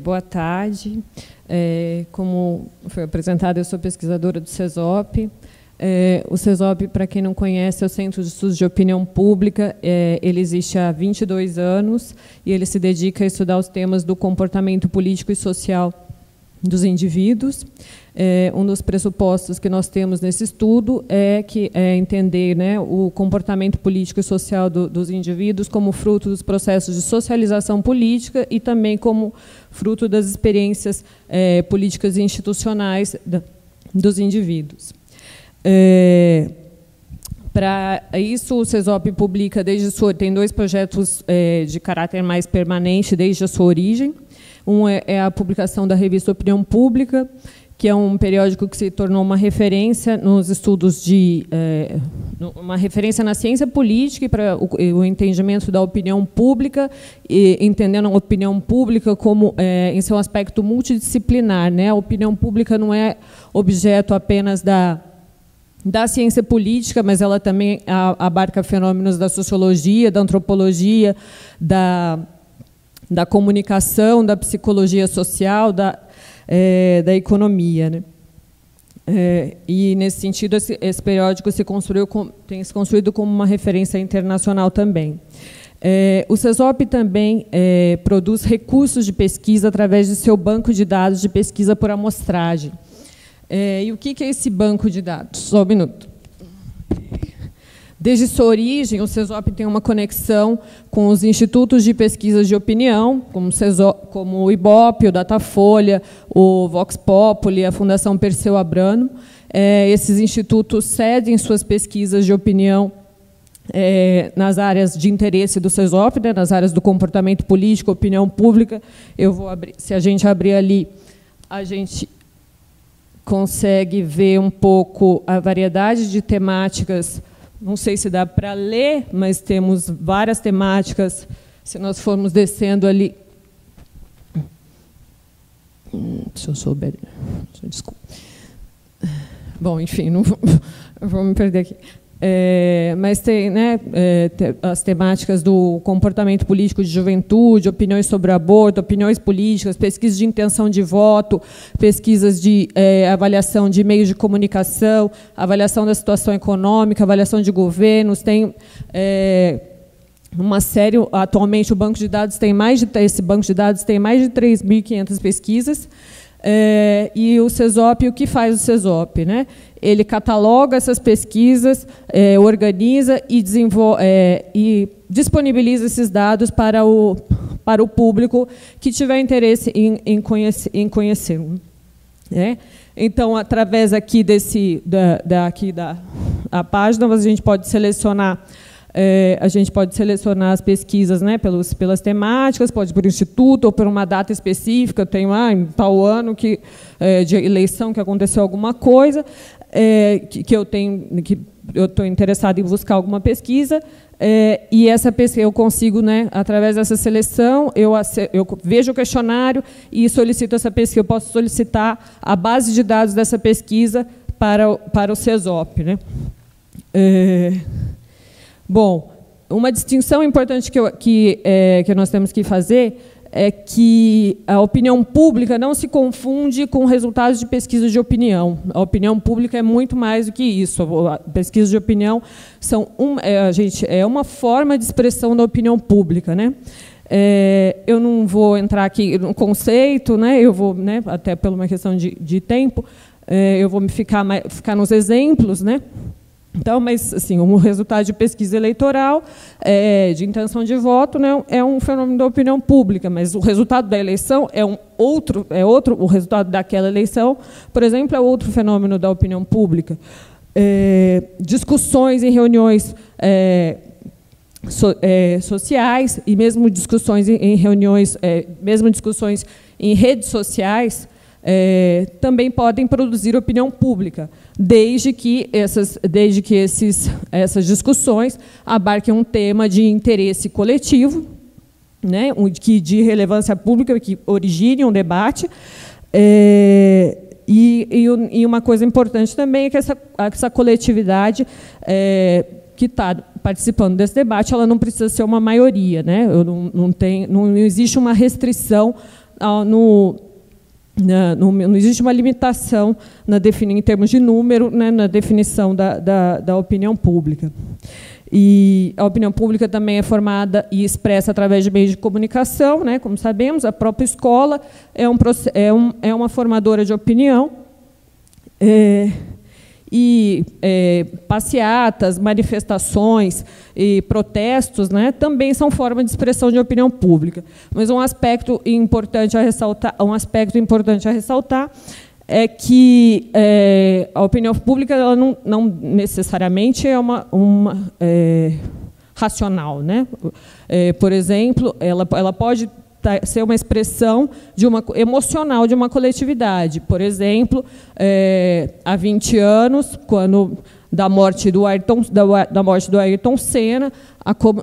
Boa tarde. Como foi apresentado, eu sou pesquisadora do CESOP. O CESOP, para quem não conhece, é o Centro de Estudos de Opinião Pública. Ele existe há 22 anos e ele se dedica a estudar os temas do comportamento político e social dos indivíduos. Um dos pressupostos que nós temos nesse estudo é entender, né, o comportamento político e social dos indivíduos como fruto dos processos de socialização política e também como fruto das experiências políticas e institucionais dos indivíduos. Para isso, o CESOP publica tem dois projetos de caráter mais permanente desde a sua origem. Um é a publicação da revista Opinião Pública, que é um periódico que se tornou uma referência nos estudos uma referência na ciência política e para o entendimento da opinião pública, e entendendo a opinião pública como em seu aspecto multidisciplinar, né? A opinião pública não é objeto apenas da ciência política, mas ela também abarca fenômenos da sociologia, da antropologia, da comunicação, da psicologia social, da economia, né? E, nesse sentido, esse periódico tem se construído como uma referência internacional também. O CESOP também produz recursos de pesquisa através de seu banco de dados de pesquisa por amostragem. E o que é esse banco de dados? Só um minuto. Desde sua origem, o CESOP tem uma conexão com os institutos de pesquisa de opinião, como o IBOP, o Datafolha, o Vox Populi, a Fundação Perseu Abramo. Esses institutos cedem suas pesquisas de opinião nas áreas de interesse do CESOP, né, nas áreas do comportamento político, opinião pública. Eu vou abrir, se a gente abrir ali, a gente consegue ver um pouco a variedade de temáticas. Não sei se dá para ler, mas temos várias temáticas. Se nós formos descendo ali... Se eu souber... Desculpa. Bom, enfim, não vou me perder aqui. Mas tem, né, as temáticas do comportamento político de juventude, opiniões sobre aborto, opiniões políticas, pesquisas de intenção de voto, pesquisas de avaliação de meios de comunicação, avaliação da situação econômica, avaliação de governos. Tem uma série, atualmente o banco de dados esse banco de dados tem mais de 3.500 pesquisas. E o CESOP, o que faz o CESOP, né? Ele cataloga essas pesquisas, organiza e disponibiliza esses dados para o público que tiver interesse em conhecer. Né? Então, através aqui da página, a gente pode selecionar as pesquisas, né, pelas temáticas, pode ir por instituto ou por uma data específica. Tem em tal ano de eleição que aconteceu alguma coisa, que eu estou interessado em buscar alguma pesquisa, e essa pesquisa eu consigo, né, através dessa seleção, eu vejo o questionário e solicito essa pesquisa. Eu posso solicitar a base de dados dessa pesquisa para o CESOP, né? Bom, uma distinção importante que nós temos que fazer é que a opinião pública não se confunde com resultados de pesquisa de opinião. A opinião pública é muito mais do que isso. A pesquisa de opinião é uma forma de expressão da opinião pública, né? Eu não vou entrar aqui no conceito, né? Eu vou, né, até por uma questão de tempo, eu vou ficar nos exemplos, né? Então, mas assim, um resultado de pesquisa eleitoral, de intenção de voto, né, é um fenômeno da opinião pública, mas o resultado da eleição o resultado daquela eleição, por exemplo, é outro fenômeno da opinião pública. Discussões em reuniões sociais e mesmo discussões em reuniões, mesmo discussões em redes sociais, também podem produzir opinião pública, desde que essas discussões abarquem um tema de interesse coletivo, né, de relevância pública, que origine um debate. E uma coisa importante também é que essa coletividade que está participando desse debate, ela não precisa ser uma maioria, né? Não existe uma restrição não existe uma limitação em termos de número, né, na definição da opinião pública. E a opinião pública também é formada e expressa através de meios de comunicação, né, como sabemos, a própria escola é uma formadora de opinião. Passeatas, manifestações e protestos, né, também são formas de expressão de opinião pública. Mas um aspecto importante a ressaltar é que a opinião pública ela não necessariamente é uma racional, né? Por exemplo, ela pode ser uma expressão emocional de uma coletividade. Por exemplo, há 20 anos, quando da morte do Ayrton Senna,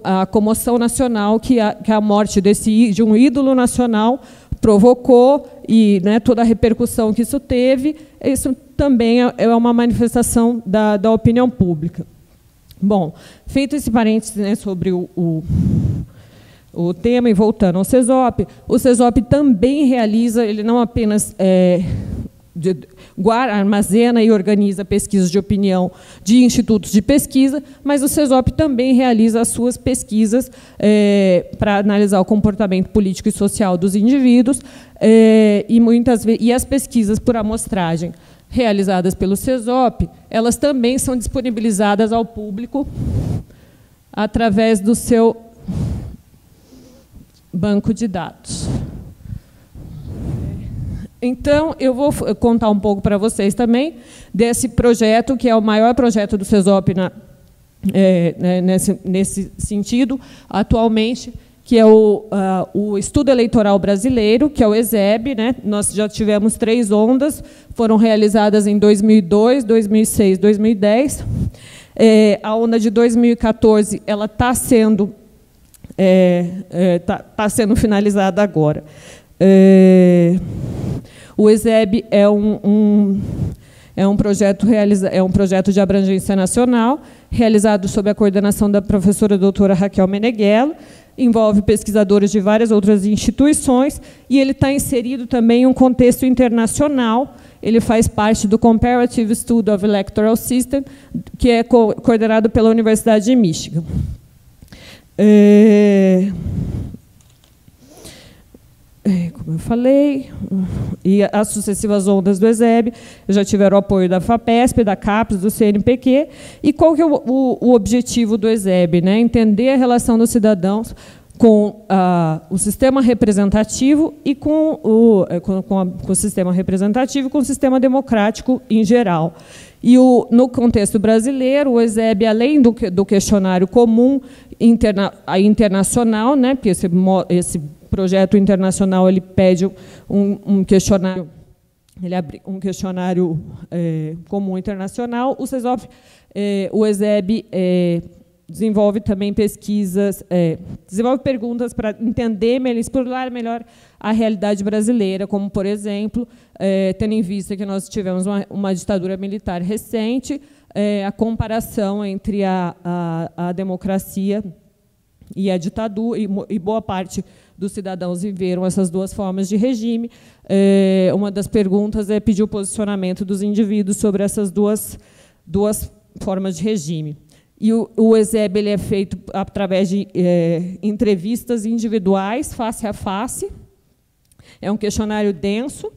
a comoção nacional que a morte de um ídolo nacional provocou e, né, toda a repercussão que isso teve, isso também é uma manifestação da opinião pública. Bom, feito esse parênteses, né, sobre o tema, e voltando ao CESOP, o CESOP também realiza, ele não apenas armazena e organiza pesquisas de opinião de institutos de pesquisa, mas o CESOP também realiza as suas pesquisas para analisar o comportamento político e social dos indivíduos, e as pesquisas por amostragem realizadas pelo CESOP, elas também são disponibilizadas ao público através do seu banco de dados. Então, eu vou contar um pouco para vocês também desse projeto, que é o maior projeto do CESOP nesse sentido, atualmente, que é o Estudo Eleitoral Brasileiro, que é o ESEB, né? Nós já tivemos 3 ondas, foram realizadas em 2002, 2006, 2010. A onda de 2014 ela está sendo finalizada agora. O ESEB é um projeto de abrangência nacional, realizado sob a coordenação da professora doutora Raquel Meneghello, envolve pesquisadores de várias outras instituições, e ele está inserido também em um contexto internacional. Ele faz parte do Comparative Study of Electoral System, que é coordenado pela Universidade de Michigan. Como eu falei, e as sucessivas ondas do ESEB já tiveram o apoio da FAPESP, da CAPES, do CNPq. E qual que é o objetivo do ESEB? Né? Entender a relação dos cidadãos com o sistema representativo e com o sistema representativo e com o sistema democrático em geral. E no contexto brasileiro, o ESEB, além do questionário comum internacional, né, porque esse projeto internacional ele pede um questionário, ele abre um questionário comum internacional. O ESEB desenvolve também pesquisas, desenvolve perguntas para entender melhor, explorar melhor a realidade brasileira, como, por exemplo, tendo em vista que nós tivemos uma ditadura militar recente, a comparação entre a democracia e a ditadura, e boa parte dos cidadãos viveram essas duas formas de regime. Uma das perguntas é pedir o posicionamento dos indivíduos sobre essas duas formas de regime. E o ESEB ele é feito através de entrevistas individuais, face a face. É um questionário denso,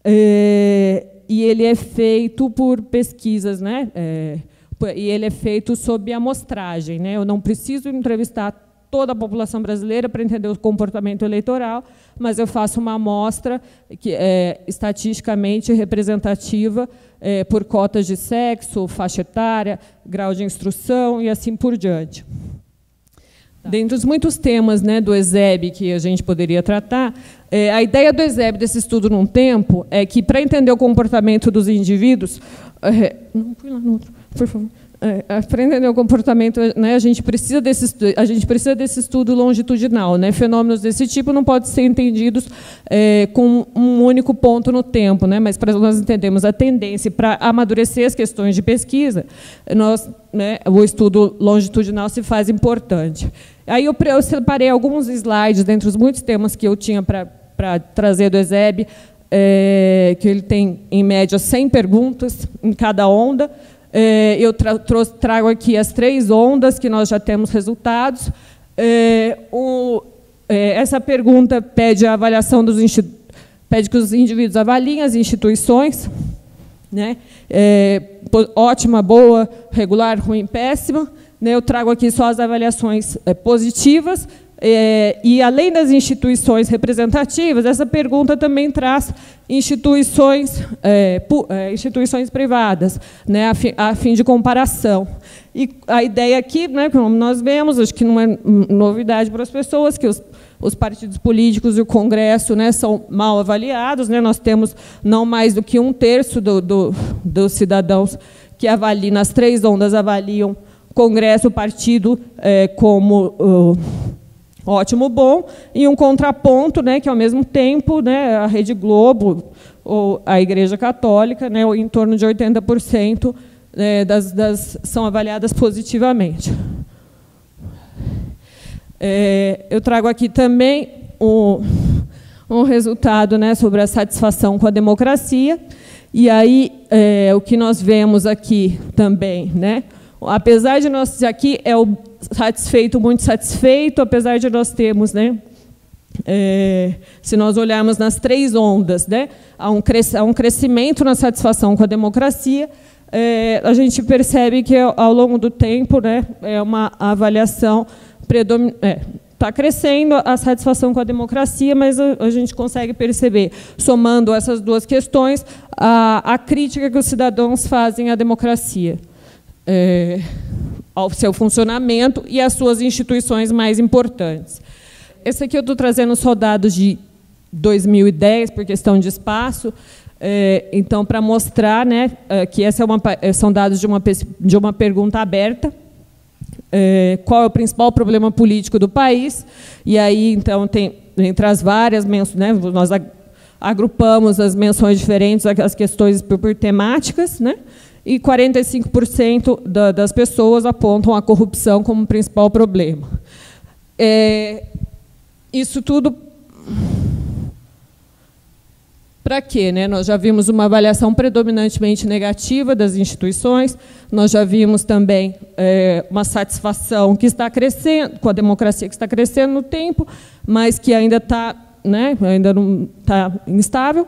e ele é feito por pesquisas, né? E ele é feito sob amostragem, né? Eu não preciso entrevistar toda a população brasileira para entender o comportamento eleitoral, mas eu faço uma amostra que é estatisticamente representativa por cotas de sexo, faixa etária, grau de instrução e assim por diante. Dentre os muitos temas, né, do ESEB que a gente poderia tratar, a ideia do ESEB, desse estudo num tempo, é que, para entender o comportamento dos indivíduos... não, põe lá no outro, por favor. Para entender o comportamento, né, a gente precisa desse estudo longitudinal, né? Fenômenos desse tipo não podem ser entendidos com um único ponto no tempo, né? Mas para nós entendermos a tendência para amadurecer as questões de pesquisa, o estudo longitudinal se faz importante. Aí eu separei alguns slides dentre os muitos temas que eu tinha para trazer do ESEB, que ele tem, em média, 100 perguntas em cada onda. Eu trago aqui as 3 ondas, que nós já temos resultados. Essa pergunta pede a avaliação dos pede que os indivíduos avaliem as instituições, né? Ótima, boa, regular, ruim, péssima. Né? Eu trago aqui só as avaliações positivas. E, além das instituições representativas, essa pergunta também traz instituições privadas, né, a fim de comparação. E a ideia aqui, né, como nós vemos, acho que não é novidade para as pessoas, que os partidos políticos e o Congresso, né, são mal avaliados. Né, nós temos não mais do que 1/3 dos cidadãos que avaliam, nas 3 ondas, avaliam o Congresso, o partido, como ótimo, bom, e um contraponto, né, que, ao mesmo tempo, né, a Rede Globo ou a Igreja Católica, né, em torno de 80% são avaliadas positivamente. Eu trago aqui também um resultado, né, sobre a satisfação com a democracia. E aí, o que nós vemos aqui também, né, apesar de nós aqui o satisfeito, muito satisfeito, apesar de nós termos, né, se nós olharmos nas 3 ondas, né, há um crescimento na satisfação com a democracia, a gente percebe que, ao longo do tempo, né, é uma avaliação predominante. Está crescendo a satisfação com a democracia, mas a gente consegue perceber, somando essas 2 questões, a crítica que os cidadãos fazem à democracia, ao seu funcionamento e às suas instituições mais importantes. Esse aqui eu estou trazendo só dados de 2010, por questão de espaço, então, para mostrar, né, que são dados de uma pergunta aberta. Qual é o principal problema político do país? E aí, então, tem, entre as várias menções, né, nós agrupamos as menções diferentes, as questões por temáticas, né? E 45% das pessoas apontam a corrupção como principal problema. Isso tudo para quê? Né? Nós já vimos uma avaliação predominantemente negativa das instituições, nós já vimos também uma satisfação que está crescendo, com a democracia que está crescendo no tempo, mas que ainda está, né, ainda não está instável.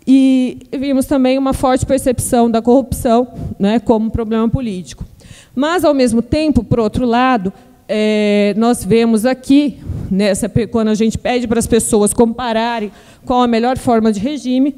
E vimos também uma forte percepção da corrupção, né, como problema político. Mas, ao mesmo tempo, por outro lado, nós vemos aqui, quando a gente pede para as pessoas compararem qual a melhor forma de regime,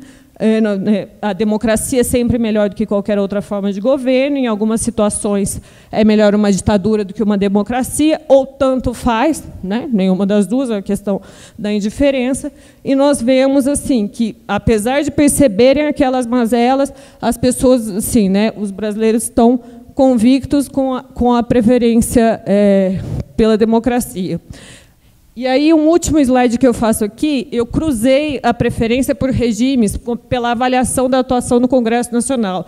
a democracia é sempre melhor do que qualquer outra forma de governo. Em algumas situações é melhor uma ditadura do que uma democracia, ou tanto faz, né? Nenhuma das duas, é a questão da indiferença. E nós vemos assim que, apesar de perceberem aquelas mazelas, as pessoas, assim, né, os brasileiros estão convictos com a preferência pela democracia. E aí, um último slide que eu faço aqui, eu cruzei a preferência por regimes pela avaliação da atuação no Congresso Nacional.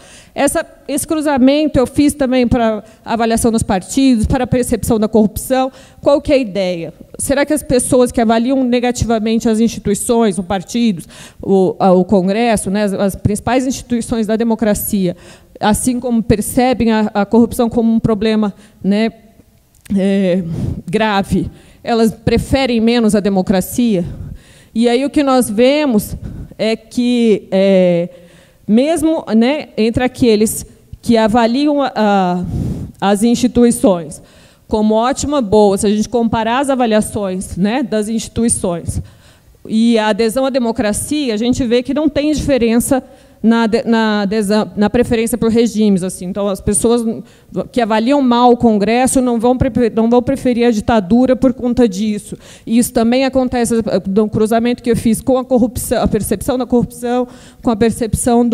Esse cruzamento eu fiz também para a avaliação dos partidos, para a percepção da corrupção. Qual que é a ideia? Será que as pessoas que avaliam negativamente as instituições, os partidos, o Congresso, né, as principais instituições da democracia, assim como percebem a corrupção como um problema, né, grave, elas preferem menos a democracia? E aí o que nós vemos é que, mesmo, né, entre aqueles que avaliam as instituições como ótima, boa, se a gente comparar as avaliações, né, das instituições e a adesão à democracia, a gente vê que não tem diferença na preferência por regimes. Assim. Então, as pessoas que avaliam mal o Congresso não vão preferir a ditadura por conta disso. E isso também acontece no cruzamento que eu fiz com a corrupção, a percepção da corrupção, com a percepção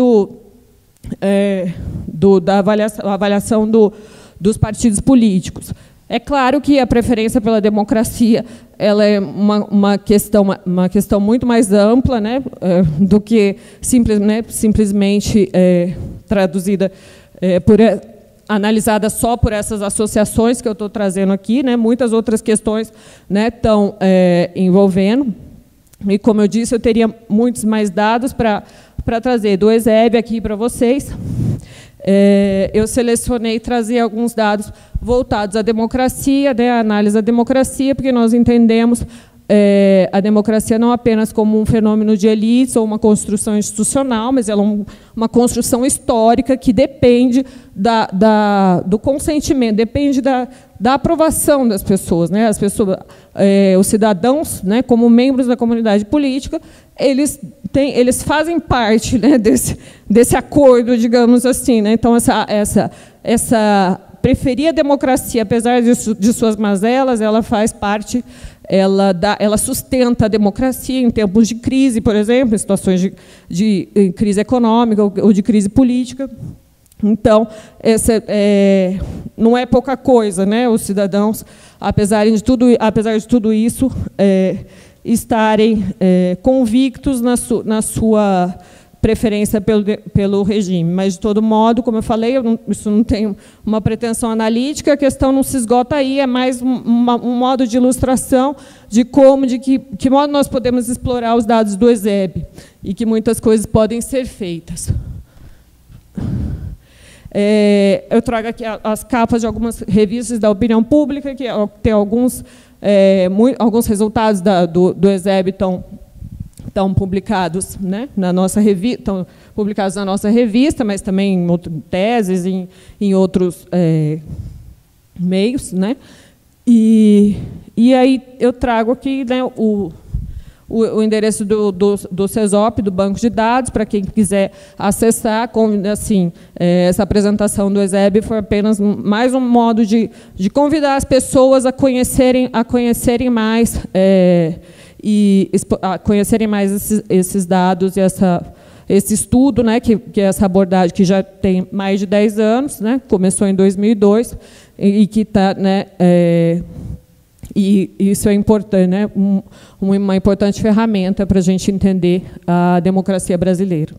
da avaliação dos partidos políticos. É claro que a preferência pela democracia ela é uma questão muito mais ampla, né, do que simplesmente traduzida, analisada só por essas associações que eu estou trazendo aqui, né, muitas outras questões, né, estão envolvendo. E, como eu disse, eu teria muitos mais dados para trazer do ESEB aqui para vocês. Eu selecionei trazer alguns dados voltados à democracia, né, à análise da democracia, porque nós entendemos a democracia não apenas como um fenômeno de elites ou uma construção institucional, mas ela é uma construção histórica que depende do consentimento, depende da aprovação das pessoas, né? As pessoas, os cidadãos, né, como membros da comunidade política, eles fazem parte, né, desse acordo, digamos assim, né? Então essa preferir a democracia, apesar de suas mazelas, ela faz parte, ela sustenta a democracia em tempos de crise, por exemplo, em situações de crise econômica ou de crise política. Então, não é pouca coisa, né? Os cidadãos, apesar de tudo isso, estarem convictos na sua preferência pelo regime. Mas, de todo modo, como eu falei, isso não tem uma pretensão analítica, a questão não se esgota aí, é mais um modo de ilustração de que modo nós podemos explorar os dados do ESEB e que muitas coisas podem ser feitas. Eu trago aqui as capas de algumas revistas da opinião pública, que tem alguns resultados do ESEB estão publicados, né, na nossa revista, estão publicados na nossa revista, mas também em teses, em outros meios, né? E aí eu trago aqui, né, o endereço do CESOP, do banco de dados, para quem quiser acessar. Assim, essa apresentação do ESEB foi apenas mais um modo de convidar as pessoas a conhecerem mais e a conhecerem mais esses dados e esse estudo, né, que é essa abordagem que já tem mais de 10 anos, né, começou em 2002 e que está, né, e isso é importante, né, uma importante ferramenta para a gente entender a democracia brasileira.